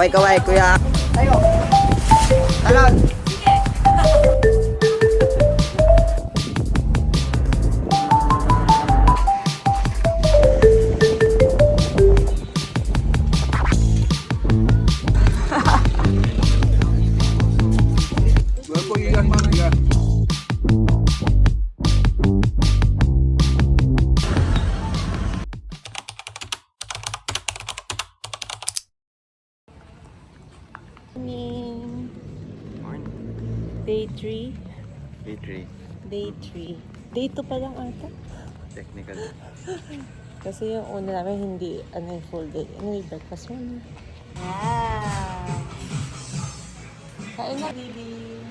Kaway, kuya. Tayo. Talon. Day 3. Day 3. Day 3. Day 2 pa lang ata. Technical. Kasi yung una namin hindi full day. Anyway, breakfast muna. Wow! Kain na, baby.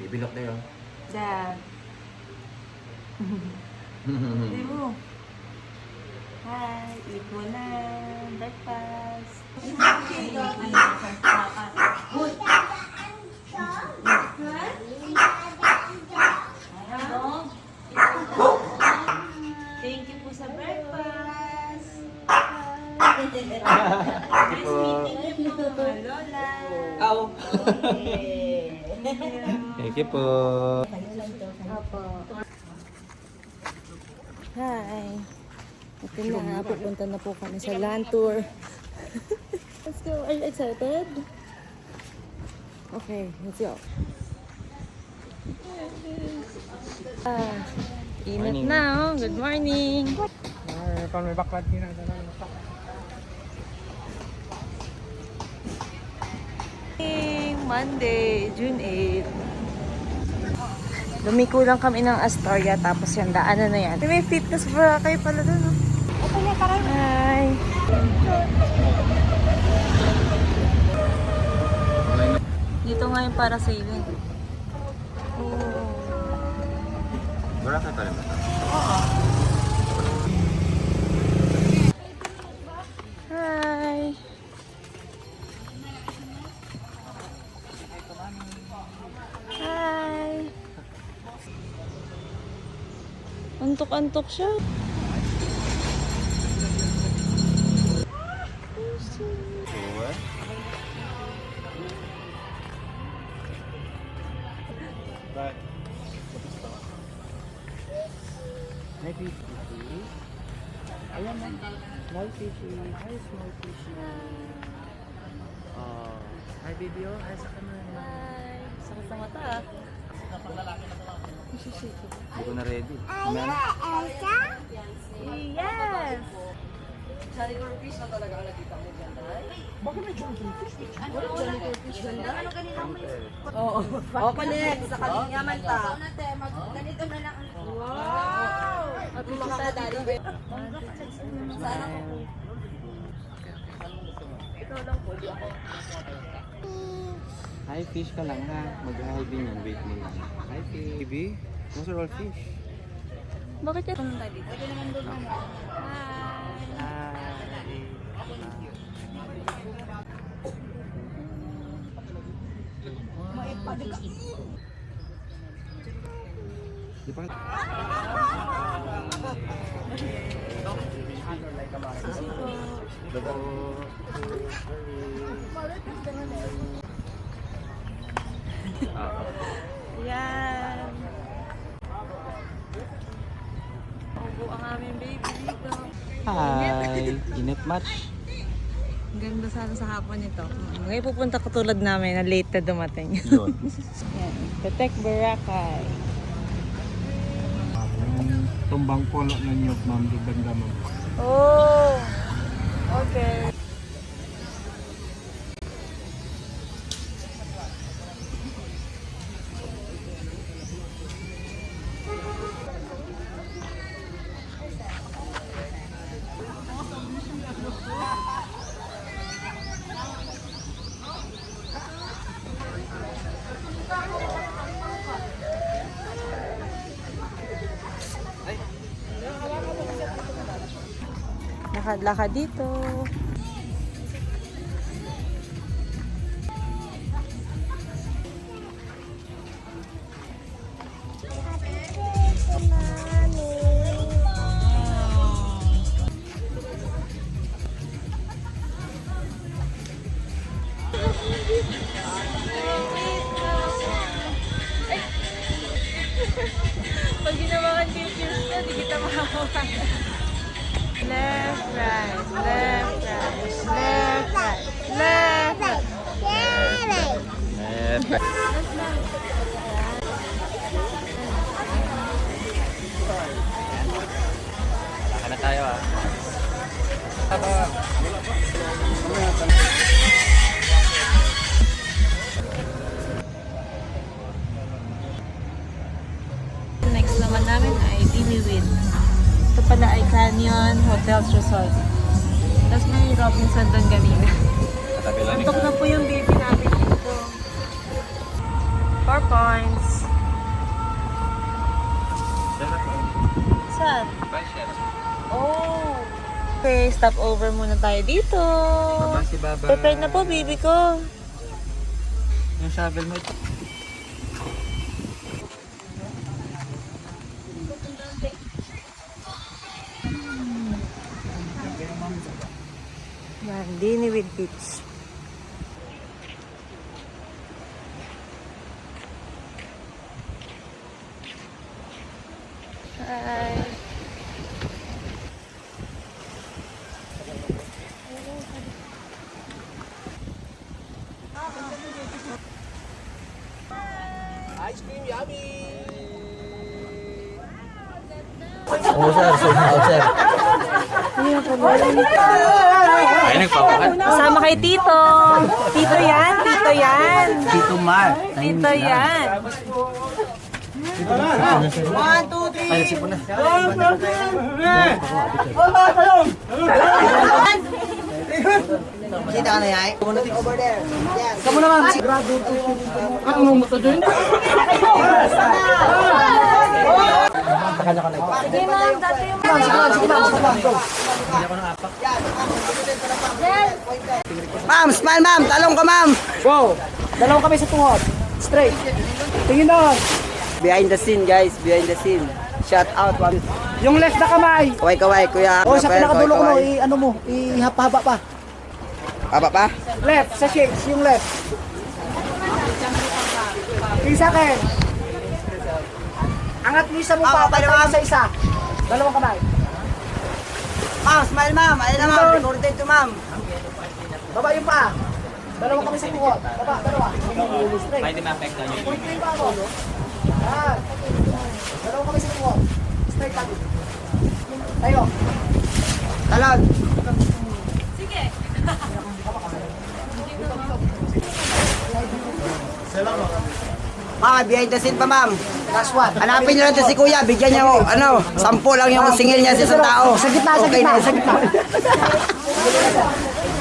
Bibilok na yun. Dad. Hindi mo. Hi, eat mo na. Breakfast. Thank you po sa breakfast. Nice meeting you po, mga lola. Aw. Thank you po. Opo. Hi. Ito na, pupunta na po kami sa land tour. Let's go. Are you excited? Okay, let's go. Init Morning. na, oh. Good morning. Kung may baklad din na. Monday, June 8. Lumiko lang kami ng Astoria, tapos yung daanan na yan. May fitness Boracay pala doon, oh. Hi! Dito nga yung parasailing. Oh. Boracay pa rin ba ito? Hi! Hi! Antok-antok siya. Sure. Bye. Hi, fishy. Ayan na. Small fishy. Hi, small fishy. Hi, baby. Hi, sa camera. Hi! Sakit sa mata, ah. Hindi ko na ready. Yes! Jollicore fish na talaga ang nakita mo dyan, Day? Bakit may Jollicore fish? Ano Jollicore fish ganda? Ano kanina? Oo. Connect sa kalinyaman ta. Ganito na lang. Wow! At makaka daddy. Sana ko. Ikaw lang po, di ako. Hi, fish ka lang ha. Mag-hi din yan. Wait mo lang. Hi, fish. Baby, those are all fish. Bakit yan? Pumunta dito? Pwede naman doon ano. Di pa. Yan. Opo ang aming baby dito. Hi! Init much? Ang ganda sana sa hapon nito. Ngayon pupunta katulad namin na late na dumating. Yun. Yan. Protect Boracay. Tumbang polo na niyog, ma'am. Di ganda, ma'am. Oh! Okay. Lakad-lakad dito. Pag ginawa ka pictures ko, di kita makakuha. Left, right, left, right, left, right, left, right. Laka na tayo ah. Next naman namin ay Diniwid. Ito pala ay Canyon Hotels Resort. Tapos may Robinson doon kanina. Antok na po yung baby namin dito. 4 points. Saan? Oh! Okay, stop over muna tayo dito. Si Baba. Prepared na po, baby ko. Yung shovel mo ito. Diniwid Beach. Hi. Oo sir, sold out sir. Ay, nagpapakat. Kasama kay Tito. Tito yan, Tito yan. Tito Mar. Tito yan. Ay, sipon na. Kita ka na yan? Over there. Yes. Kamu naman. Ano mo to dun? Sige ma'am, dati yung Ma'am, smile ma'am. Talong ka ma'am. Go! Dalawa kami sa tuhod. Straight. Tingin doon. Behind the scene guys. Behind the scene. Shout out. Yung left na kamay. Kaway-kaway kuya. O sa Rafael, pinakadulo ko mo, kaway-kaway. ano mo, ihapa-haba pa. Aba pa? Left, sa shakes, yung left. Yung sa akin. Angat mo isa mo pa, ma'am. isa-isa. Dalawang kamay. Ma'am, smile ma'am. Ayun na ma'am. Recorded to ma'am. Baba yung pa. Dalawang kami sa tuhod. Baba, dalawa. Straight. Ay, di ma-affectan yun. Straight pa ako. Yan. Dalawang kami sa tuhod. Straight tayo. Tayo. Talon. Ma'am, behind the scene pa ma'am. Last one. Hanapin niyo lang to si kuya. Bigyan niya ko, 10 lang yung singil niya sa isang tao. Sa gitna, sa Okay gitna, na. sa gitna.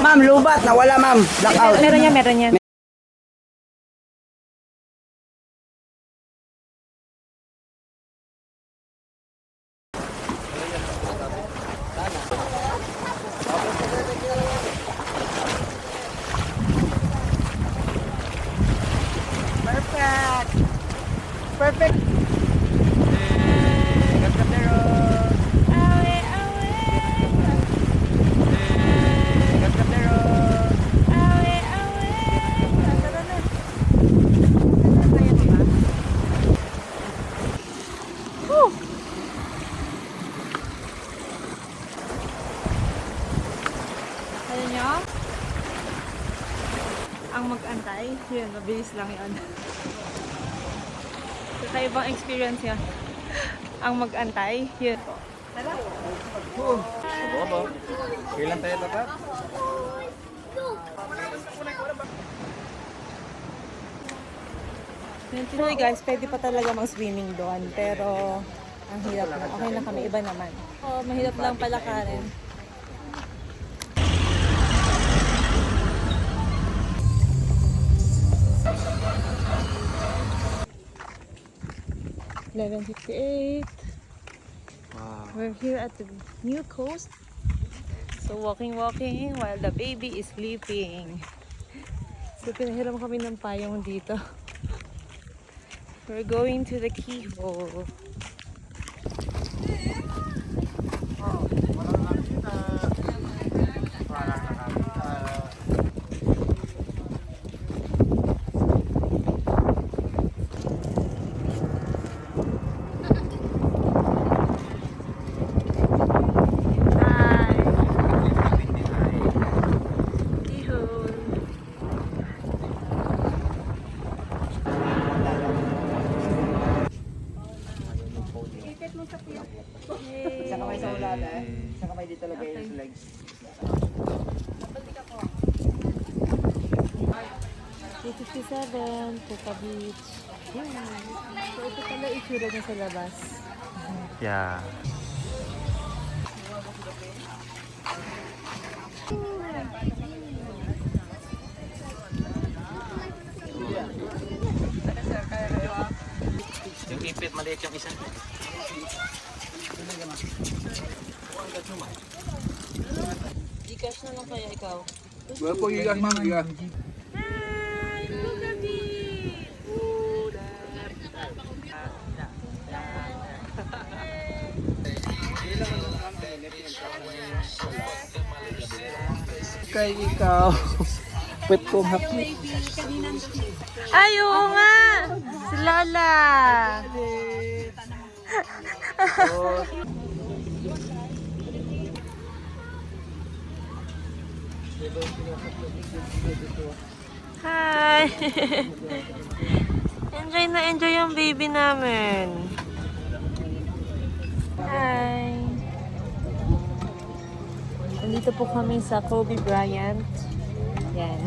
Ma'am, lubat. Nawala ma'am. Blackout. Meron niya, meron niya. Perfect. Perfect. Alam nyo? Ang mag-antay, yun, mabilis lang yun. Kakaibang experience yun. Ang mag-antay, yun. Tara. Kailan tayo dapat? Tuloy guys, pwede pa talaga mag-swimming doon. Pero, ang hirap lang. Okay lang kami, iba naman. Oh, mahirap lang pala Karen. $11:58. Wow. We're here at the new coast. So walking while the baby is sleeping. So pinahiram kami ng payong dito. We're going to the keyhole. Isa kamay sa ulat eh. Isa kamay dito lagay yung legs. K57, Puka Beach. Yun. So ito pala itsura niya sa labas. Yeah. Yung ipit, maliit yung isa. Gcash na lang kaya ikaw. Wala po igas mga igas. Hi! Puka Beach! Kay ikaw. Pwet kong happy. Ay, oo nga! Si Lola! Hi! Enjoy na enjoy yung baby namin. Hi! Nandito po kami sa Kobe Bryant. Yan.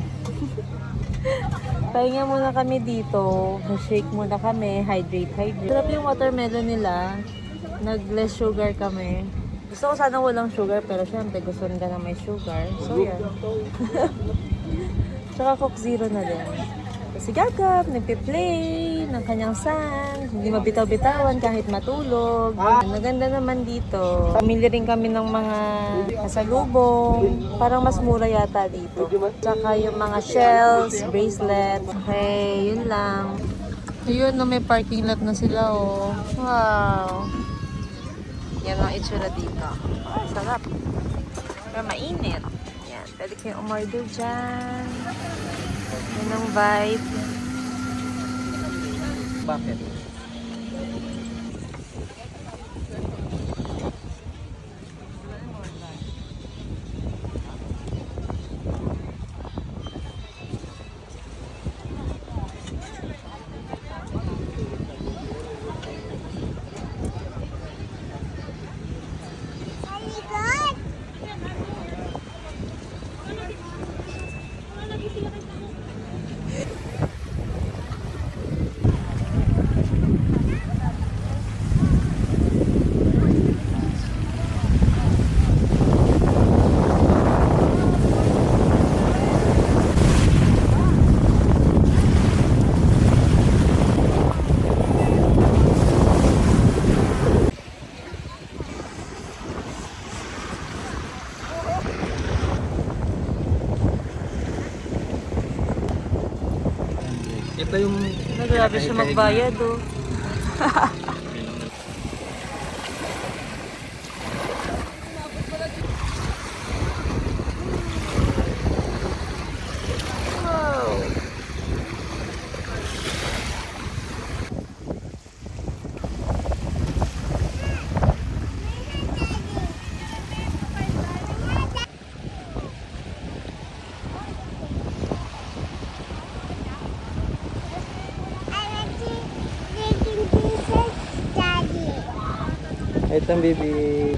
Pahinga muna kami dito. Shake muna kami. Hydrate. Sarap yung watermelon nila. Nag-less sugar kami. Gusto ko sana walang sugar, pero syempre gusto nila na may sugar. So, yan. Tsaka Coke Zero na din. Si Gagap, nagpe-play ng kanyang son. Hindi mabitaw-bitawan kahit matulog. Maganda naman dito. Pamili rin kami ng mga kasalubong. Parang mas mura yata dito. Tsaka yung mga shells, bracelet. Okay, yun lang. Ayun, no, may parking lot na sila, oh. Wow. Yan ang itsura dito. Oh, sarap. Pero mainit. Yan, pwede kayong umorder dyan. Yan ang vibe. Bakit? Ito yung... Grabe siya magbayad, oh. Ito ang baby.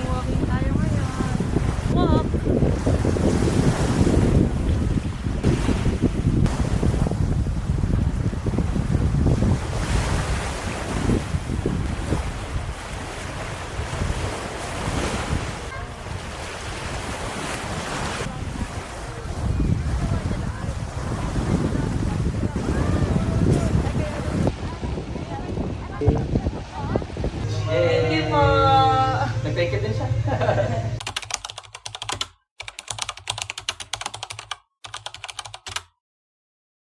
Walking tayo ngayon. Walk! Thank you po! Nag-thank you din siya.